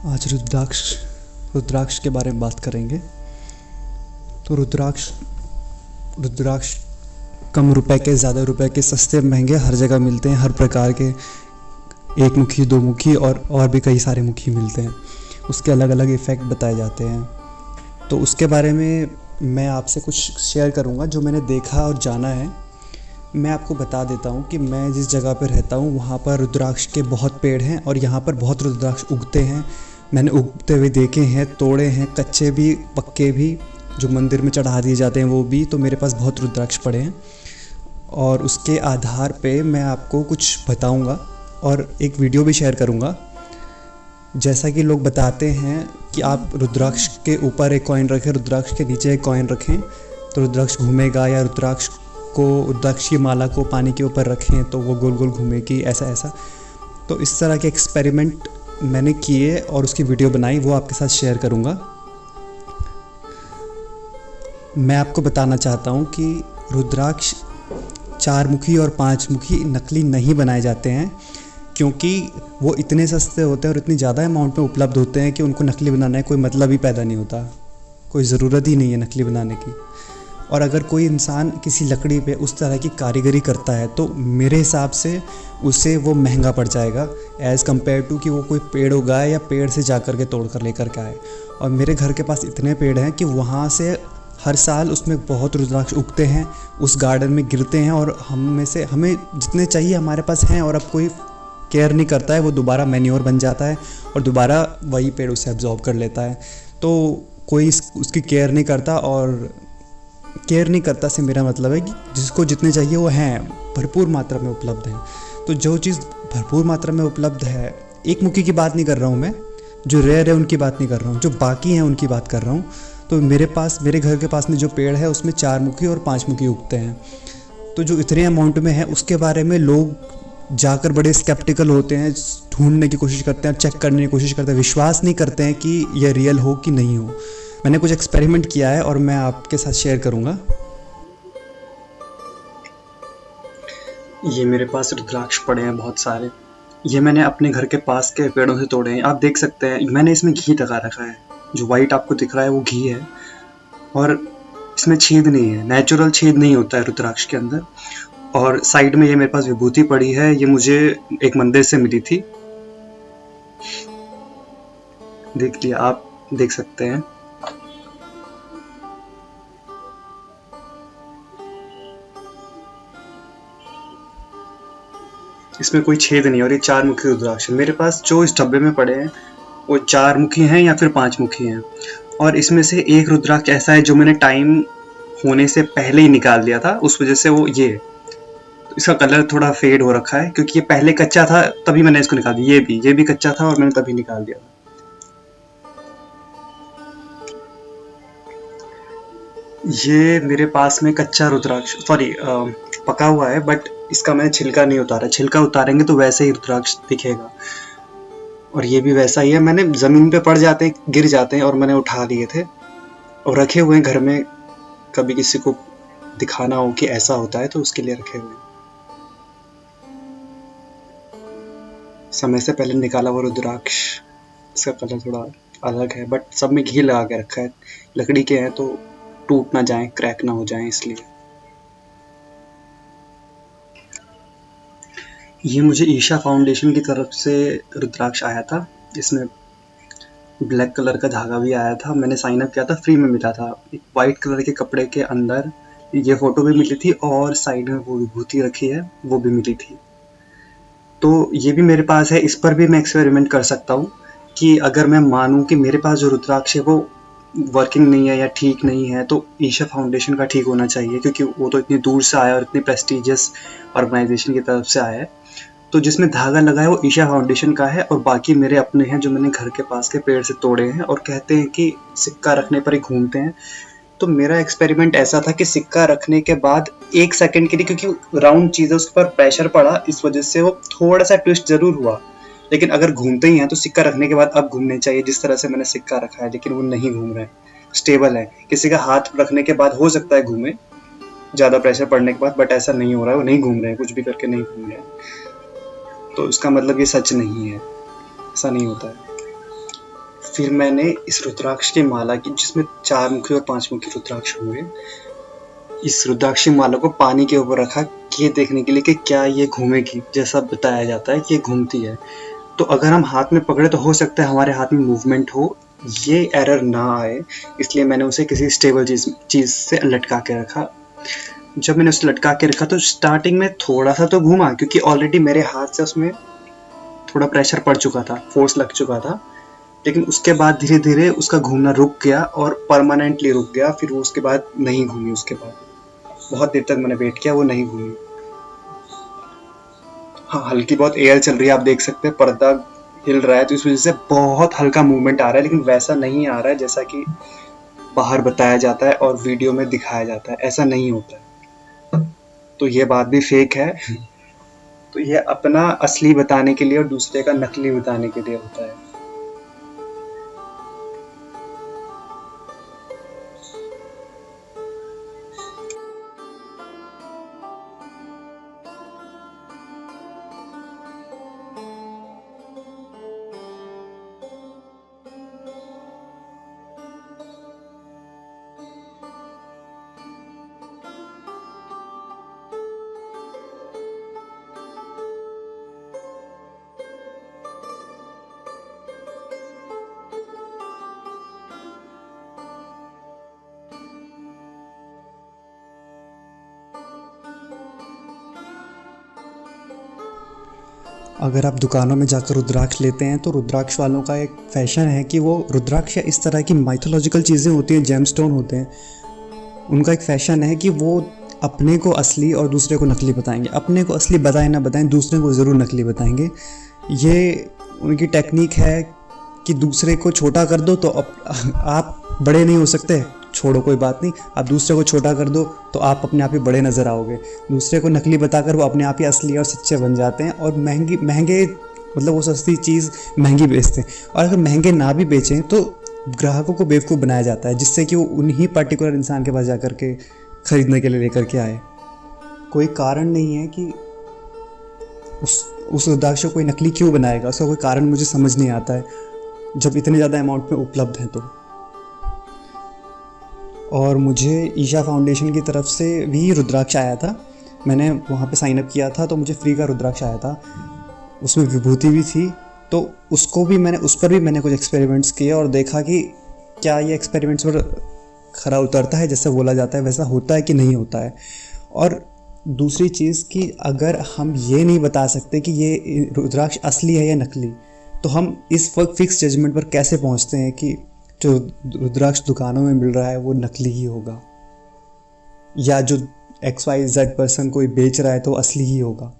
आज रुद्राक्ष के बारे में बात करेंगे। तो रुद्राक्ष कम रुपए के, ज़्यादा रुपए के, सस्ते महंगे हर जगह मिलते हैं। हर प्रकार के, एक मुखी, दो मुखी और भी कई सारे मुखी मिलते हैं। उसके अलग अलग इफ़ेक्ट बताए जाते हैं। तो उसके बारे में मैं आपसे कुछ शेयर करूंगा जो मैंने देखा और जाना है। मैं आपको बता देता हूं कि मैं जिस जगह पर रहता हूं वहां पर रुद्राक्ष के बहुत पेड़ हैं और यहाँ पर बहुत रुद्राक्ष उगते हैं। मैंने उगते हुए देखे हैं, तोड़े हैं, कच्चे भी पक्के भी, जो मंदिर में चढ़ा दिए जाते हैं वो भी। तो मेरे पास बहुत रुद्राक्ष पड़े हैं और उसके आधार पे मैं आपको कुछ बताऊंगा और एक वीडियो भी शेयर करूंगा। जैसा कि लोग बताते हैं कि आप रुद्राक्ष के ऊपर एक कॉइन रखें, रुद्राक्ष के नीचे एक कॉइन रखें तो रुद्राक्ष घूमेगा, या रुद्राक्ष की माला को पानी के ऊपर रखें तो वो गोल गोल घूमेगी, ऐसा। तो इस तरह के एक्सपेरिमेंट मैंने किए और उसकी वीडियो बनाई, वो आपके साथ शेयर करूंगा। मैं आपको बताना चाहता हूं कि रुद्राक्ष 4 मुखी और 5 मुखी नकली नहीं बनाए जाते हैं, क्योंकि वो इतने सस्ते होते हैं और इतनी ज़्यादा अमाउंट में उपलब्ध होते हैं कि उनको नकली बनाने का कोई मतलब ही पैदा नहीं होता, कोई ज़रूरत ही नहीं है नकली बनाने की। और अगर कोई इंसान किसी लकड़ी पे उस तरह की कारीगरी करता है तो मेरे हिसाब से उसे वो महंगा पड़ जाएगा एज़ कम्पेयर टू कि वो कोई पेड़ उगाए या पेड़ से जा कर के तोड़ कर लेकर के आए। और मेरे घर के पास इतने पेड़ हैं कि वहाँ से हर साल उसमें बहुत रुद्राक्ष उगते हैं, उस गार्डन में गिरते हैं और हमें जितने चाहिए हमारे पास हैं। और अब कोई केयर नहीं करता है, वो दोबारा मैन्योर बन जाता है और दोबारा वही पेड़ उसे एब्जॉर्ब कर लेता है। तो कोई उसकी केयर नहीं करता, और केयर नहीं करता से मेरा मतलब है कि जिसको जितने चाहिए वो हैं, भरपूर मात्रा में उपलब्ध हैं। तो जो चीज़ भरपूर मात्रा में उपलब्ध है, एक मुखी की बात नहीं कर रहा हूँ मैं, जो रेयर है उनकी बात नहीं कर रहा हूँ, जो बाकी हैं उनकी बात कर रहा हूँ। तो मेरे घर के पास में जो पेड़ है उसमें 4 मुखी और 5 मुखी उगते हैं। तो जो इतने अमाउंट में है उसके बारे में लोग जाकर बड़े स्केप्टिकल होते हैं, ढूंढने की कोशिश करते हैं, चेक करने की कोशिश करते हैं, विश्वास नहीं करते हैं कि यह रियल हो कि नहीं हो। मैंने कुछ एक्सपेरिमेंट किया है और मैं आपके साथ शेयर करूंगा। ये मेरे पास रुद्राक्ष पड़े हैं बहुत सारे। ये मैंने अपने घर के पास के पेड़ों से तोड़े हैं। आप देख सकते हैं मैंने इसमें घी लगा रखा है, जो वाइट आपको दिख रहा है वो घी है और इसमें छेद नहीं है, नेचुरल छेद नहीं होता है रुद्राक्ष के अंदर। और साइड में ये मेरे पास विभूति पड़ी है, ये मुझे एक मंदिर से मिली थी, देख लिया, आप देख सकते हैं। इसमें कोई छेद नहीं है और ये 4 मुखी रुद्राक्ष मेरे पास जो इस डब्बे में पड़े हैं वो 4 मुखी हैं या फिर 5 मुखी हैं। और इसमें से एक रुद्राक्ष ऐसा है जो मैंने टाइम होने से पहले ही निकाल दिया था, उस वजह से वो ये इसका कलर थोड़ा फेड हो रखा है, क्योंकि ये पहले कच्चा था तभी मैंने इसको निकाल दिया। ये भी कच्चा था और मैंने तभी निकाल दिया। ये मेरे पास में कच्चा रुद्राक्ष, पका हुआ है, बट इसका मैंने छिलका नहीं उतारा। छिलका उतारेंगे तो वैसे ही रुद्राक्ष दिखेगा। और ये भी वैसा ही है, मैंने जमीन पे पड़ जाते हैं, गिर जाते हैं और मैंने उठा लिए थे और रखे हुए हैं घर में, कभी किसी को दिखाना हो कि ऐसा होता है तो उसके लिए रखे हुए हैं। समय से पहले निकाला हुआ रुद्राक्ष, इसका कलर थोड़ा अलग है, बट सब में घी लगा के रखा है। लकड़ी के हैं तो टूट ना जाए, क्रैक ना हो जाए, इसलिए। ये मुझे ईशा फाउंडेशन की तरफ से रुद्राक्ष आया था, इसमें ब्लैक कलर का धागा भी आया था। मैंने साइन अप किया था, फ्री में मिला था। एक वाइट कलर के कपड़े के अंदर ये फोटो भी मिली थी और साइड में वो विभूति रखी है वो भी मिली थी। तो ये भी मेरे पास है, इस पर भी मैं एक्सपेरिमेंट कर सकता हूँ कि अगर मैं मानूँ कि मेरे पास जो रुद्राक्ष है वो वर्किंग नहीं है या ठीक नहीं है, तो ईशा फाउंडेशन का ठीक होना चाहिए, क्योंकि वो तो इतनी दूर से आया और इतनी प्रेस्टिजियस ऑर्गेनाइजेशन की तरफ से आया है। तो जिसमें धागा लगा है वो ईशा फाउंडेशन का है और बाकी मेरे अपने हैं जो मैंने घर के पास के पेड़ से तोड़े हैं और कहते हैं कि सिक्का रखने पर ही घूमते हैं। तो मेरा एक्सपेरिमेंट ऐसा था कि सिक्का रखने के बाद 1 सेकंड के लिए, क्योंकि राउंड चीज़ है उस पर प्रेशर पड़ा, इस वजह से वो थोड़ा सा ट्विस्ट जरूर हुआ, लेकिन अगर घूमते ही हैं तो सिक्का रखने के बाद अब घूमने चाहिए। जिस तरह से मैंने सिक्का रखा है, लेकिन वो नहीं घूम रहे हैं, स्टेबल है। किसी का हाथ रखने के बाद हो सकता है घूमे ज़्यादा प्रेशर पड़ने के बाद, बट ऐसा नहीं हो रहा है, वो नहीं घूम रहे हैं, कुछ भी करके नहीं घूम रहे हैं। तो इसका मतलब ये सच नहीं है, ऐसा नहीं होता है। फिर मैंने इस रुद्राक्ष की माला की, जिसमें 4 मुखी और 5 मुखी रुद्राक्ष होंगे, इस रुद्राक्ष की माला को पानी के ऊपर रखा ये देखने के लिए कि क्या ये घूमेगी, जैसा बताया जाता है कि ये घूमती है। तो अगर हम हाथ में पकड़े तो हो सकता है हमारे हाथ में मूवमेंट हो, ये एरर ना आए, इसलिए मैंने उसे किसी स्टेबल चीज़ से लटका के रखा। जब मैंने उसे लटका के रखा तो स्टार्टिंग में थोड़ा सा तो घूमा, क्योंकि ऑलरेडी मेरे हाथ से उसमें थोड़ा प्रेशर पड़ चुका था, फोर्स लग चुका था। लेकिन उसके बाद धीरे धीरे उसका घूमना रुक गया और परमानेंटली रुक गया। फिर वो उसके बाद नहीं घूमी, उसके बाद बहुत देर तक मैंने वेट किया, वो नहीं घूमी। हाँ, हल्की बहुत एयर चल रही है, आप देख सकते हैं पर्दा हिल रहा है, तो इस वजह से बहुत हल्का मूवमेंट आ रहा है, लेकिन वैसा नहीं आ रहा है जैसा कि बाहर बताया जाता है और वीडियो में दिखाया जाता है, ऐसा नहीं होता है। तो ये बात भी फेक है। तो ये अपना असली बताने के लिए और दूसरे का नकली बताने के लिए होता है। अगर आप दुकानों में जाकर रुद्राक्ष लेते हैं तो रुद्राक्ष वालों का एक फैशन है कि वो रुद्राक्ष या इस तरह की माइथोलॉजिकल चीज़ें होती हैं, जेमस्टोन होते हैं, उनका एक फैशन है कि वो अपने को असली और दूसरे को नकली बताएंगे। अपने को असली बताएं ना बताएं, दूसरे को ज़रूर नकली बताएंगे। ये उनकी टेक्निक है कि दूसरे को छोटा कर दो तो आप बड़े नहीं हो सकते, छोड़ो कोई बात नहीं, आप दूसरे को छोटा कर दो तो आप अपने आप ही बड़े नज़र आओगे। दूसरे को नकली बताकर वो अपने आप ही असली और सच्चे बन जाते हैं और महंगे मतलब वो सस्ती चीज़ महंगी बेचते हैं। और अगर महंगे ना भी बेचें तो ग्राहकों को बेवकूफ़ बनाया जाता है, जिससे कि वो उन्हीं पर्टिकुलर इंसान के पास जा कर के ख़रीदने के लिए लेकर के आए। कोई कारण नहीं है कि उस रुद्राक्ष को कोई नकली क्यों बनाएगा, उसका कोई कारण मुझे समझ नहीं आता है जब इतने ज़्यादा अमाउंट में उपलब्ध हैं तो। और मुझे ईशा फाउंडेशन की तरफ से भी रुद्राक्ष आया था, मैंने वहाँ पे साइन अप किया था तो मुझे फ्री का रुद्राक्ष आया था, उसमें विभूति भी थी। तो उसको भी मैंने, उस पर भी मैंने कुछ एक्सपेरिमेंट्स किए और देखा कि क्या ये एक्सपेरिमेंट्स पर खरा उतरता है, जैसे बोला जाता है वैसा होता है कि नहीं होता है। और दूसरी चीज़ कि अगर हम ये नहीं बता सकते कि ये रुद्राक्ष असली है या नकली, तो हम इस वक्त फिक्स जजमेंट पर कैसे पहुँचते हैं कि जो रुद्राक्ष दुकानों में मिल रहा है वो नकली ही होगा, या जो XYZ पर्सन कोई बेच रहा है तो असली ही होगा।